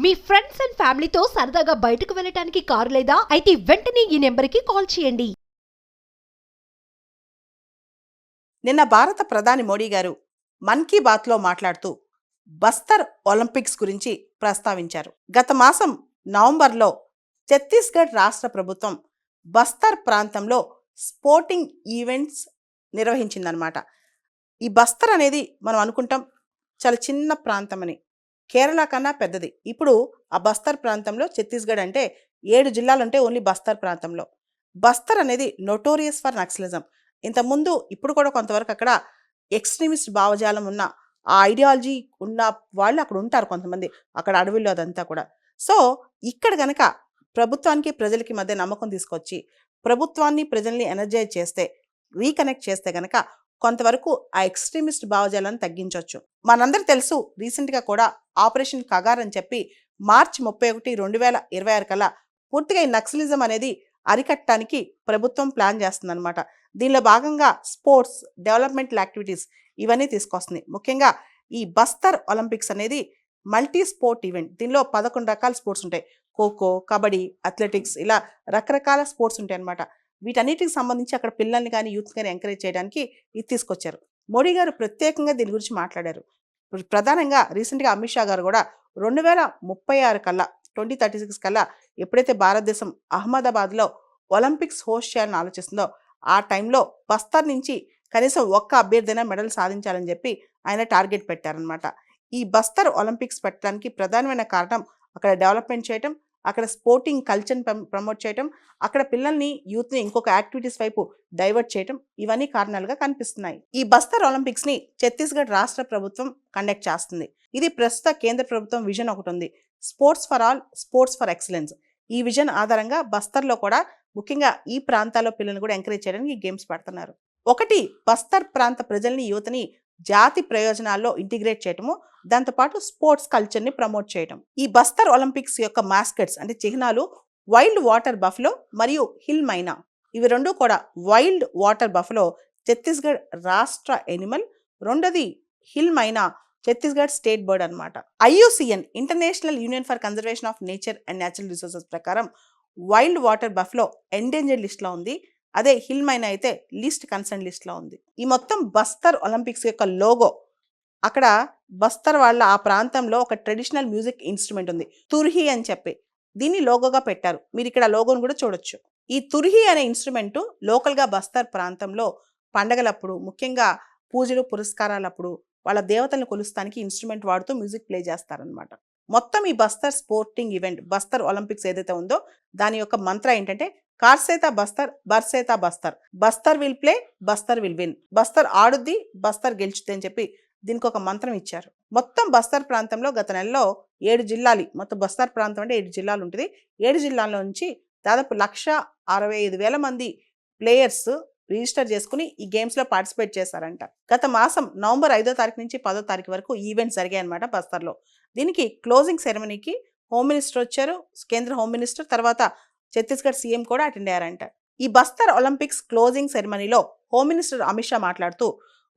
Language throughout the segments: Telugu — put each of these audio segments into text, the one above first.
మీ ఫ్రెండ్స్ అండ్ ఫ్యామిలీతో సరదాగా బయటకు వెళ్ళటానికి కారు లేదా అయితే వెంటనే ఈ నెంబర్కి కాల్ చేయండి. నిన్న భారత ప్రధాని మోడీ గారు మన్ కీ బాత్లో మాట్లాడుతూ బస్తర్ ఒలింపిక్స్ గురించి ప్రస్తావించారు. గత మాసం నవంబర్లో ఛత్తీస్గఢ్ రాష్ట్ర ప్రభుత్వం బస్తర్ ప్రాంతంలో స్పోర్టింగ్ ఈవెంట్స్ నిర్వహించిందనమాట. ఈ బస్తర్ అనేది మనం అనుకుంటాం చాలా చిన్న ప్రాంతం అని, కేరళ కన్నా పెద్దది. ఇప్పుడు ఆ బస్తర్ ప్రాంతంలో ఛత్తీస్గఢ్ అంటే 7 జిల్లాలు ఉంటే ఓన్లీ బస్తర్ ప్రాంతంలో. బస్తర్ అనేది నోటోరియస్ ఫర్ నక్సలిజం. ఇంతకుముందు ఇప్పుడు కూడా కొంతవరకు అక్కడ ఎక్స్ట్రీమిస్ట్ భావజాలం ఉన్న ఆ ఐడియాలజీ ఉన్న వాళ్ళు అక్కడ ఉంటారు కొంతమంది, అక్కడ అడవిలో అదంతా కూడా. సో ఇక్కడ గనక ప్రభుత్వానికి ప్రజలకి మధ్య నమ్మకం తీసుకొచ్చి ప్రభుత్వాన్ని ప్రజల్ని ఎనర్జైజ్ చేస్తే, రీకనెక్ట్ చేస్తే గనక కొంతవరకు ఆ ఎక్స్ట్రీమిస్ట్ భావజాలాన్ని తగ్గించవచ్చు. మనందరూ తెలుసు, రీసెంట్గా కూడా ఆపరేషన్ కగార్ అని చెప్పి మార్చి 31, 2026 కల్లా పూర్తిగా ఈ నక్సలిజం అనేది అరికట్టడానికి ప్రభుత్వం ప్లాన్ చేస్తుందన్నమాట. దీనిలో భాగంగా స్పోర్ట్స్, డెవలప్మెంటల్ యాక్టివిటీస్ ఇవన్నీ తీసుకొస్తుంది. ముఖ్యంగా ఈ బస్తర్ ఒలింపిక్స్ అనేది మల్టీ స్పోర్ట్ ఈవెంట్. దీనిలో 11 రకాల స్పోర్ట్స్ ఉంటాయి. ఖోఖో, కబడ్డీ, అథ్లెటిక్స్, ఇలా రకరకాల స్పోర్ట్స్ ఉంటాయి అన్నమాట. వీటన్నిటికి సంబంధించి అక్కడ పిల్లల్ని కానీ యూత్ కానీ ఎంకరేజ్ చేయడానికి ఇది తీసుకొచ్చారు. మోడీ గారు ప్రత్యేకంగా దీని గురించి మాట్లాడారు. ప్రధానంగా రీసెంట్గా అమిత్ షా గారు కూడా 2036 కల్లా 2036 కల్లా ఎప్పుడైతే భారతదేశం అహ్మదాబాద్లో ఒలింపిక్స్ హోస్ట్ చేయాలని ఆలోచిస్తుందో ఆ టైంలో బస్తర్ నుంచి కనీసం ఒక్క అభ్యర్థైనా మెడల్ సాధించాలని చెప్పి ఆయన టార్గెట్ పెట్టారనమాట. ఈ బస్తర్ ఒలింపిక్స్ పెట్టడానికి ప్రధానమైన కారణం అక్కడ డెవలప్మెంట్ చేయటం, అక్కడ స్పోర్టింగ్ కల్చర్ని ప్రమోట్ చేయటం, అక్కడ పిల్లల్ని, యూత్ని ఇంకొక యాక్టివిటీస్ వైపు డైవర్ట్ చేయటం, ఇవన్నీ కారణాలుగా కనిపిస్తున్నాయి. ఈ బస్తర్ ఒలింపిక్స్ని ఛత్తీస్గఢ్ రాష్ట్ర ప్రభుత్వం కండక్ట్ చేస్తుంది. ఇది ప్రస్తుత కేంద్ర ప్రభుత్వం విజన్ ఒకటి ఉంది, sports for all, sports for excellence. ఈ విజన్ ఆధారంగా బస్తర్లో కూడా ముఖ్యంగా ఈ ప్రాంతాల్లో పిల్లల్ని కూడా ఎంకరేజ్ చేయడానికి ఈ గేమ్స్ పెడుతున్నారు. ఒకటి, బస్తర్ ప్రాంత ప్రజల్ని, యువతని జాతి ప్రయోజనాల్లో ఇంటిగ్రేట్ చేయటము, దాంతోపాటు స్పోర్ట్స్ కల్చర్ని ప్రమోట్ చేయటం. ఈ బస్తర్ ఒలింపిక్స్ యొక్క మాస్కట్స్ అంటే చిహ్నాలు వైల్డ్ వాటర్ బఫలో మరియు హిల్ మైనా. ఇవి రెండు కూడా వైల్డ్ వాటర్ బఫలో ఛత్తీస్గఢ్ రాష్ట్ర ఎనిమల్, రెండోది హిల్ మైనా ఛత్తీస్గఢ్ స్టేట్ బర్డ్ అనమాట. IUCN international union for conservation of nature and natural resources ప్రకారం వైల్డ్ వాటర్ బఫలో ఎండేంజర్డ్ లిస్ట్లో ఉంది. అదే హిల్ మైనా అయితే లీస్ట్ కన్సర్న్ లిస్ట్లో ఉంది. ఈ మొత్తం బస్తర్ ఒలింపిక్స్ యొక్క లోగో, అక్కడ బస్తర్ వాళ్ళ ఆ ప్రాంతంలో ఒక ట్రెడిషనల్ మ్యూజిక్ ఇన్స్ట్రుమెంట్ ఉంది, తుర్హి అని చెప్పి, దీన్ని లోగోగా పెట్టారు. మీరు ఇక్కడ లోగోను కూడా చూడొచ్చు. ఈ తుర్హి అనే ఇన్స్ట్రుమెంటు లోకల్గా బస్తర్ ప్రాంతంలో పండగలప్పుడు, ముఖ్యంగా పూజలు పురస్కారాలప్పుడు వాళ్ళ దేవతలను కొలుస్తానికి ఇన్స్ట్రుమెంట్ వాడుతూ మ్యూజిక్ ప్లే చేస్తారనమాట. మొత్తం ఈ Bastar sporting event, Bastar Olympics ఏదైతే ఉందో దాని యొక్క మంత్ర ఏంటంటే కార్సేతా బస్తర్, బర్సేతా Bastar, Bastar will play, Bastar will win, Bastar ఆడుద్ది, బస్తర్ గెలుచుద్ది అని చెప్పి దీనికి ఒక మంత్రం ఇచ్చారు. మొత్తం బస్తర్ ప్రాంతంలో గత నెలలో 7 జిల్లాలు, మొత్తం బస్తర్ ప్రాంతం అంటే 7 జిల్లాలు ఉంటుంది. 7 జిల్లాల్లో నుంచి దాదాపు 1,65,000 మంది ప్లేయర్స్ రిజిస్టర్ చేసుకుని ఈ గేమ్స్లో పార్టిసిపేట్ చేశారంట. గత మాసం నవంబర్ 5వ తారీఖు నుంచి 10వ తారీఖు వరకు ఈవెంట్స్ జరిగాయి అనమాట బస్తర్లో. దీనికి క్లోజింగ్ సెరమనీకి హోమ్ మినిస్టర్ వచ్చారు, కేంద్ర హోమ్ మినిస్టర్, తర్వాత ఛత్తీస్గఢ్ సీఎం కూడా అటెండ్ అయ్యారంట. ఈ బస్తర్ ఒలింపిక్స్ క్లోజింగ్ సెరమనీలో హోమ్ మినిస్టర్ అమిత్ షా మాట్లాడుతూ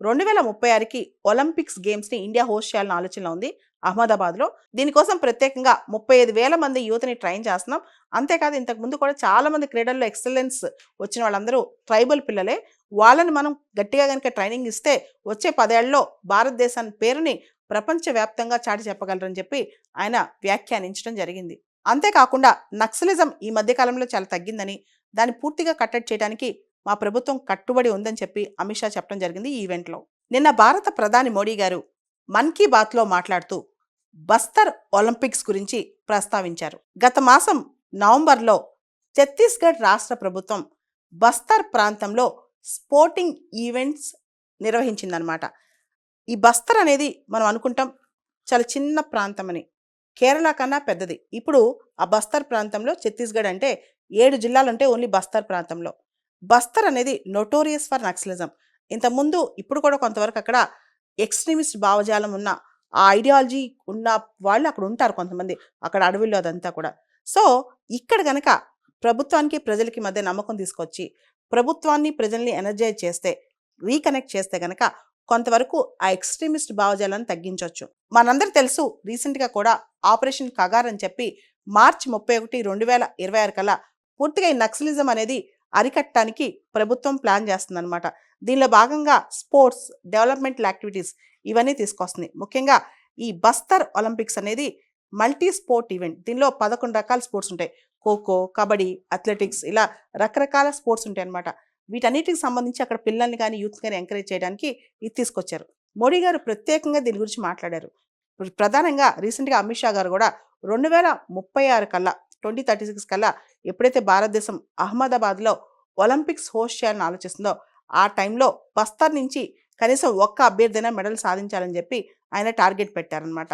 2036కి ఒలింపిక్స్ గేమ్స్ని ఇండియా హోస్ట్ చేయాలని ఆలోచన ఉంది అహ్మదాబాద్లో. దీనికోసం ప్రత్యేకంగా 35,000 మంది యువతని ట్రైన్ చేస్తున్నాం. అంతేకాదు ఇంతకుముందు కూడా చాలామంది క్రీడల్లో ఎక్సలెన్స్ వచ్చిన వాళ్ళందరూ ట్రైబల్ పిల్లలే. వాళ్ళని మనం గట్టిగా కనుక ట్రైనింగ్ ఇస్తే వచ్చే 10 ఏళ్లలో భారతదేశాన్ని పేరుని ప్రపంచవ్యాప్తంగా చాటి చెప్పగలరని చెప్పి ఆయన వ్యాఖ్యానించడం జరిగింది. అంతేకాకుండా నక్సలిజం ఈ మధ్యకాలంలో చాలా తగ్గిందని, దాన్ని పూర్తిగా కట్టడి చేయడానికి మా ప్రభుత్వం కట్టుబడి ఉందని చెప్పి అమిత్ షా చెప్పడం జరిగింది ఈ ఈవెంట్లో. నిన్న భారత ప్రధాని మోడీ గారు మన్ కీ బాత్లో మాట్లాడుతూ బస్తర్ ఒలింపిక్స్ గురించి ప్రస్తావించారు. గత మాసం నవంబర్లో ఛత్తీస్గఢ్ రాష్ట్ర ప్రభుత్వం బస్తర్ ప్రాంతంలో స్పోర్టింగ్ ఈవెంట్స్ నిర్వహించిందనమాట. ఈ బస్తర్ అనేది మనం అనుకుంటాం చాలా చిన్న ప్రాంతం అని, కేరళ కన్నా పెద్దది. ఇప్పుడు ఆ బస్తర్ ప్రాంతంలో ఛత్తీస్గఢ్ అంటే 7 జిల్లాలు ఉంటే ఓన్లీ బస్తర్ ప్రాంతంలో. బస్తర్ అనేది నోటోరియస్ ఫర్ నక్సలిజం. ఇంతకుముందు ఇప్పుడు కూడా కొంతవరకు అక్కడ ఎక్స్ట్రీమిస్ట్ భావజాలం ఉన్న ఆ ఐడియాలజీ ఉన్న వాళ్ళు అక్కడ ఉంటారు కొంతమంది, అక్కడ అడవిలో అదంతా కూడా. సో ఇక్కడ గనక ప్రభుత్వానికి ప్రజలకి మధ్య నమ్మకం తీసుకొచ్చి ప్రభుత్వాన్ని ప్రజల్ని ఎనర్జైజ్ చేస్తే, రీకనెక్ట్ చేస్తే గనక కొంతవరకు ఆ ఎక్స్ట్రీమిస్ట్ భావజాలను తగ్గించవచ్చు. మనందరూ తెలుసు, రీసెంట్గా కూడా ఆపరేషన్ కగార్ అని చెప్పి మార్చి 31, 2026 కల్లా పూర్తిగా ఈ నక్సలిజం అనేది అరికట్టడానికి ప్రభుత్వం ప్లాన్ చేస్తుందన్నమాట. దీనిలో భాగంగా స్పోర్ట్స్, డెవలప్మెంటల్ యాక్టివిటీస్ ఇవన్నీ తీసుకొస్తుంది. ముఖ్యంగా ఈ బస్తర్ ఒలింపిక్స్ అనేది మల్టీ స్పోర్ట్ ఈవెంట్. దీనిలో 11 రకాల స్పోర్ట్స్ ఉంటాయి. ఖోఖో, కబడ్డీ, అథ్లెటిక్స్, ఇలా రకరకాల స్పోర్ట్స్ ఉంటాయి అన్నమాట. వీటన్నిటికి సంబంధించి అక్కడ పిల్లల్ని కానీ యూత్ కానీ ఎంకరేజ్ చేయడానికి ఇది తీసుకొచ్చారు. మోడీ గారు ప్రత్యేకంగా దీని గురించి మాట్లాడారు. ప్రధానంగా రీసెంట్గా అమిత్ షా గారు కూడా 2036 కల్లా 2036 కల్లా ఎప్పుడైతే భారతదేశం అహ్మదాబాద్లో ఒలింపిక్స్ హోస్ట్ చేయాలని ఆలోచిస్తుందో ఆ టైంలో బస్తర్ నుంచి కనీసం ఒక్క అభ్యర్థిన మెడల్ సాధించాలని చెప్పి ఆయన టార్గెట్ పెట్టారనమాట.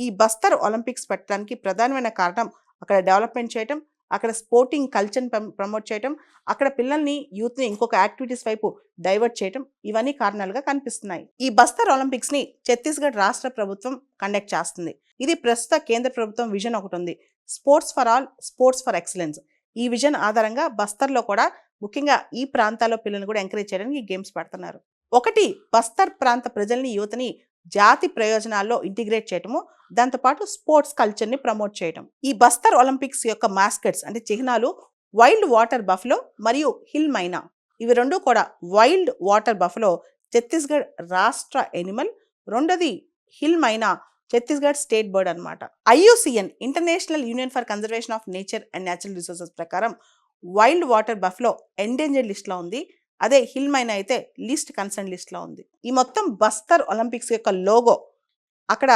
ఈ బస్తర్ ఒలింపిక్స్ పెట్టడానికి ప్రధానమైన కారణం అక్కడ డెవలప్మెంట్ చేయటం, అక్కడ స్పోర్టింగ్ కల్చర్ని ప్రమోట్ చేయటం, అక్కడ పిల్లల్ని యూత్ని ఇంకొక యాక్టివిటీస్ వైపు డైవర్ట్ చేయటం, ఇవన్నీ కారణాలుగా కనిపిస్తున్నాయి. ఈ బస్తర్ ఒలింపిక్స్ని ఛత్తీస్గఢ్ రాష్ట్ర ప్రభుత్వం కండక్ట్ చేస్తుంది. ఇది ప్రస్తుత కేంద్ర ప్రభుత్వం విజన్ ఒకటి ఉంది, sports for all, sports for excellence. ఈ విజన్ ఆధారంగా బస్తర్లో కూడా ముఖ్యంగా ఈ ప్రాంతాల్లో పిల్లల్ని కూడా ఎంకరేజ్ చేయడానికి ఈ గేమ్స్ పెడుతున్నారు. ఒకటి, బస్తర్ ప్రాంత ప్రజల్ని, యువతని జాతి ప్రయోజనాల్లో ఇంటిగ్రేట్ చేయటము, దాంతోపాటు స్పోర్ట్స్ కల్చర్ని ప్రమోట్ చేయటం. ఈ బస్తర్ ఒలింపిక్స్ యొక్క మాస్కట్స్ అంటే చిహ్నాలు వైల్డ్ వాటర్ బఫ్లో మరియు హిల్ మైనా. ఇవి రెండు కూడా వైల్డ్ వాటర్ బఫ్లో ఛత్తీస్గఢ్ రాష్ట్ర ఎనిమల్, రెండోది హిల్ మైనా ఛత్తీస్గఢ్ స్టేట్ బర్డ్ అనమాట. IUCN international union for conservation of nature and natural resources ప్రకారం వైల్డ్ వాటర్ బఫ్లో ఎండేంజర్డ్ లిస్ట్లో ఉంది. అదే హిల్ మైనా అయితే లీస్ట్ కన్సర్న్ లిస్ట్లో ఉంది. ఈ మొత్తం బస్తర్ ఒలింపిక్స్ యొక్క లోగో, అక్కడ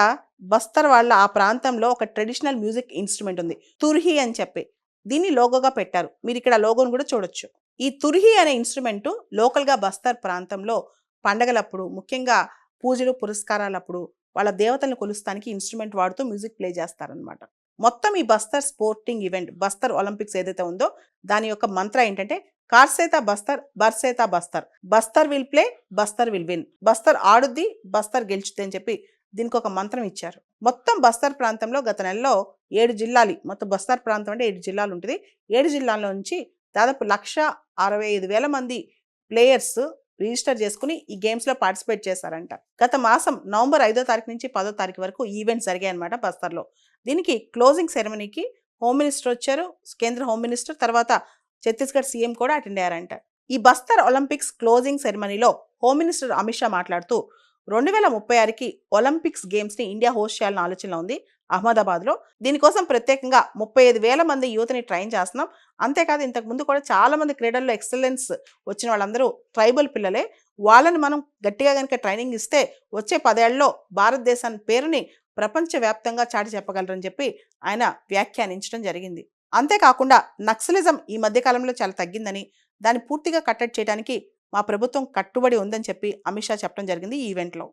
బస్తర్ వాళ్ళ ఆ ప్రాంతంలో ఒక ట్రెడిషనల్ మ్యూజిక్ ఇన్స్ట్రుమెంట్ ఉంది, తుర్హి అని చెప్పి, దీన్ని లోగోగా పెట్టారు. మీరు ఇక్కడ లోగోను కూడా చూడొచ్చు. ఈ తుర్హి అనే ఇన్స్ట్రుమెంటు లోకల్గా బస్తర్ ప్రాంతంలో పండగలప్పుడు, ముఖ్యంగా పూజలు పురస్కారాలప్పుడు వాళ్ళ దేవతలను కొలుస్తానికి ఇన్స్ట్రుమెంట్ వాడుతూ మ్యూజిక్ ప్లే చేస్తారనమాట. మొత్తం ఈ Bastar sporting event, Bastar Olympics ఏదైతే ఉందో దాని యొక్క మంత్ర ఏంటంటే కార్సేతా బస్తర్, బర్సేతా Bastar, Bastar will play, Bastar will win, Bastar ఆడుద్ది, బస్తర్ గెలుచుద్ది అని చెప్పి దీనికి ఒక మంత్రం ఇచ్చారు. మొత్తం బస్తర్ ప్రాంతంలో గత నెలలో 7 జిల్లాలు, మొత్తం బస్తర్ ప్రాంతం అంటే 7 జిల్లాలు ఉంటుంది. 7 జిల్లాల్లో నుంచి దాదాపు 1,65,000 మంది ప్లేయర్స్ రిజిస్టర్ చేసుకుని ఈ గేమ్స్లో పార్టిసిపేట్ చేశారంట. గత మాసం నవంబర్ 5వ తారీఖు నుంచి 10వ తారీఖు వరకు ఈవెంట్స్ జరిగాయి అనమాట బస్తర్లో. దీనికి క్లోజింగ్ సెరమనీకి హోమ్ మినిస్టర్ వచ్చారు, కేంద్ర హోమ్ మినిస్టర్, తర్వాత ఛత్తీస్గఢ్ సీఎం కూడా అటెండ్ అయ్యారంట. ఈ బస్తర్ ఒలింపిక్స్ క్లోజింగ్ సెరమనీలో హోమ్ మినిస్టర్ అమిత్ షా మాట్లాడుతూ 2036కి ఒలింపిక్స్ గేమ్స్ని ఇండియా హోస్ట్ చేయాలని ఆలోచనలో ఉంది అహ్మదాబాద్లో. దీనికోసం ప్రత్యేకంగా 35,000 మంది యువతని ట్రైన్ చేస్తున్నాం. అంతేకాదు ఇంతకుముందు కూడా చాలా మంది క్రీడల్లో ఎక్సలెన్స్ వచ్చిన వాళ్ళందరూ ట్రైబల్ పిల్లలే. వాళ్ళని మనం గట్టిగా కనుక ట్రైనింగ్ ఇస్తే వచ్చే 10 ఏళ్లలో భారతదేశాన్ని పేరుని ప్రపంచవ్యాప్తంగా చాటి చెప్పగలరని చెప్పి ఆయన వ్యాఖ్యానించడం జరిగింది. అంతేకాకుండా నక్సలిజం ఈ మధ్యకాలంలో చాలా తగ్గిందని, దాన్ని పూర్తిగా కట్టడి చేయడానికి మా ప్రభుత్వం కట్టుబడి ఉందని చెప్పి అమిత్ షా చెప్పడం జరిగింది ఈ ఈవెంట్లో.